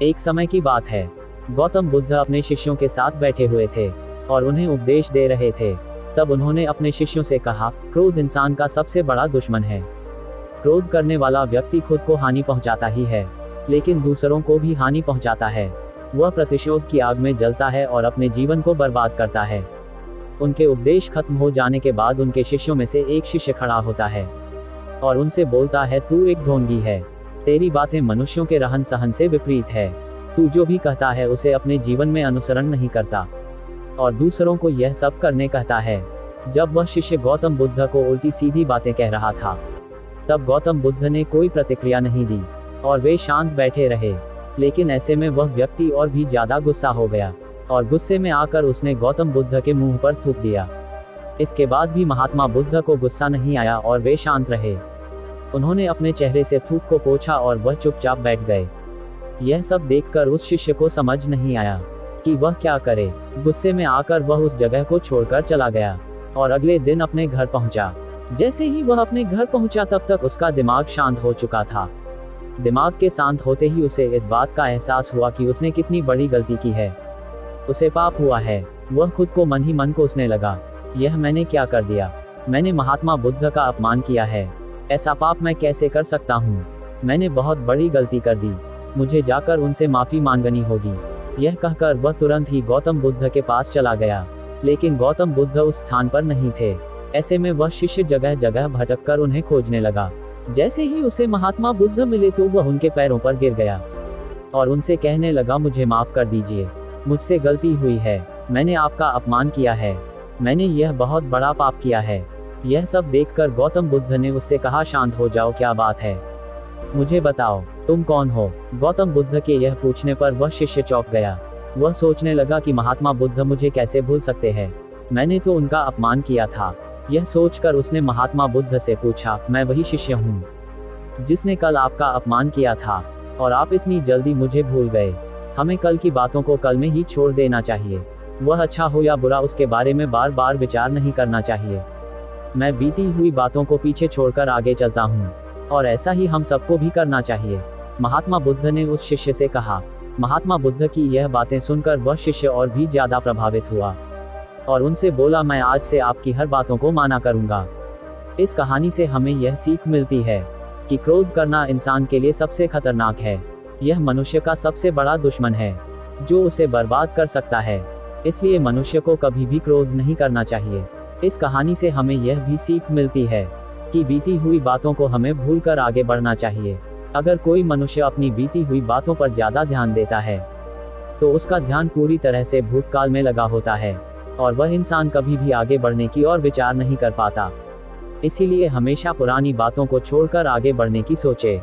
एक समय की बात है। गौतम बुद्ध अपने शिष्यों के साथ बैठे हुए थे और उन्हें उपदेश दे रहे थे। तब उन्होंने अपने शिष्यों से कहा, क्रोध इंसान का सबसे बड़ा दुश्मन है। क्रोध करने वाला व्यक्ति खुद को हानि पहुंचाता ही है, लेकिन दूसरों को भी हानि पहुंचाता है। वह प्रतिशोध की आग में जलता है और अपने जीवन को बर्बाद करता है। उनके उपदेश खत्म हो जाने के बाद उनके शिष्यों में से एक शिष्य खड़ा होता है और उनसे बोलता है, तू एक ढोंगी है। तेरी बातें मनुष्यों के रहन सहन से विपरीत है। तू जो भी कहता है उसे अपने जीवन में अनुसरण नहीं करता और दूसरों को यह सब करने कहता है। जब वह शिष्य गौतम बुद्ध को उल्टी सीधी बातें कह रहा था, तब गौतम बुद्ध ने कोई प्रतिक्रिया नहीं दी और वे शांत बैठे रहे। लेकिन ऐसे में वह व्यक्ति और भी ज्यादा गुस्सा हो गया और गुस्से में आकर उसने गौतम बुद्ध के मुंह पर थूक दिया। इसके बाद भी महात्मा बुद्ध को गुस्सा नहीं आया और वे शांत रहे। उन्होंने अपने चेहरे से थूक को पोंछा और वह चुपचाप बैठ गए। यह सब देखकर उस शिष्य को समझ नहीं आया कि वह क्या करे। गुस्से में आकर वह उस जगह को छोड़कर चला गया और अगले दिन अपने घर पहुंचा। जैसे ही वह अपने घर पहुंचा तब तक उसका दिमाग शांत हो चुका था। दिमाग के शांत होते ही उसे इस बात का एहसास हुआ कि उसने कितनी बड़ी गलती की है। उसे पाप हुआ है। वह खुद को मन ही मन कोसने लगा, यह मैंने क्या कर दिया। मैंने महात्मा बुद्ध का अपमान किया है। ऐसा पाप मैं कैसे कर सकता हूँ। मैंने बहुत बड़ी गलती कर दी। मुझे जाकर उनसे माफी मांगनी होगी। यह कहकर वह तुरंत ही गौतम बुद्ध के पास चला गया, लेकिन गौतम बुद्ध उस स्थान पर नहीं थे। ऐसे में वह शिष्य जगह जगह भटककर उन्हें खोजने लगा। जैसे ही उसे महात्मा बुद्ध मिले तो वह उनके पैरों पर गिर गया और उनसे कहने लगा, मुझे माफ कर दीजिए, मुझसे गलती हुई है। मैंने आपका अपमान किया है। मैंने यह बहुत बड़ा पाप किया है। यह सब देखकर गौतम बुद्ध ने उससे कहा, शांत हो जाओ, क्या बात है, मुझे बताओ तुम कौन हो। गौतम बुद्ध के यह पूछने पर वह शिष्य चौंक गया। वह सोचने लगा कि महात्मा बुद्ध मुझे कैसे भूल सकते हैं, मैंने तो उनका अपमान किया था। यह सोचकर उसने महात्मा बुद्ध से पूछा, मैं वही शिष्य हूँ जिसने कल आपका अपमान किया था और आप इतनी जल्दी मुझे भूल गए। हमें कल की बातों को कल में ही छोड़ देना चाहिए। वह अच्छा हो या बुरा उसके बारे में बार बार विचार नहीं करना चाहिए। मैं बीती हुई बातों को पीछे छोड़कर आगे चलता हूँ और ऐसा ही हम सबको भी करना चाहिए। महात्मा बुद्ध ने उस शिष्य से कहा। महात्मा बुद्ध की यह बातें सुनकर वह शिष्य और भी ज्यादा प्रभावित हुआ और उनसे बोला, मैं आज से आपकी हर बातों को माना करूंगा। इस कहानी से हमें यह सीख मिलती है कि क्रोध करना इंसान के लिए सबसे खतरनाक है। यह मनुष्य का सबसे बड़ा दुश्मन है जो उसे बर्बाद कर सकता है। इसलिए मनुष्य को कभी भी क्रोध नहीं करना चाहिए। इस कहानी से हमें यह भी सीख मिलती है कि बीती हुई बातों को हमें भूलकर आगे बढ़ना चाहिए। अगर कोई मनुष्य अपनी बीती हुई बातों पर ज्यादा ध्यान देता है तो उसका ध्यान पूरी तरह से भूतकाल में लगा होता है और वह इंसान कभी भी आगे बढ़ने की और विचार नहीं कर पाता। इसीलिए हमेशा पुरानी बातों को छोड़कर आगे बढ़ने की सोचे।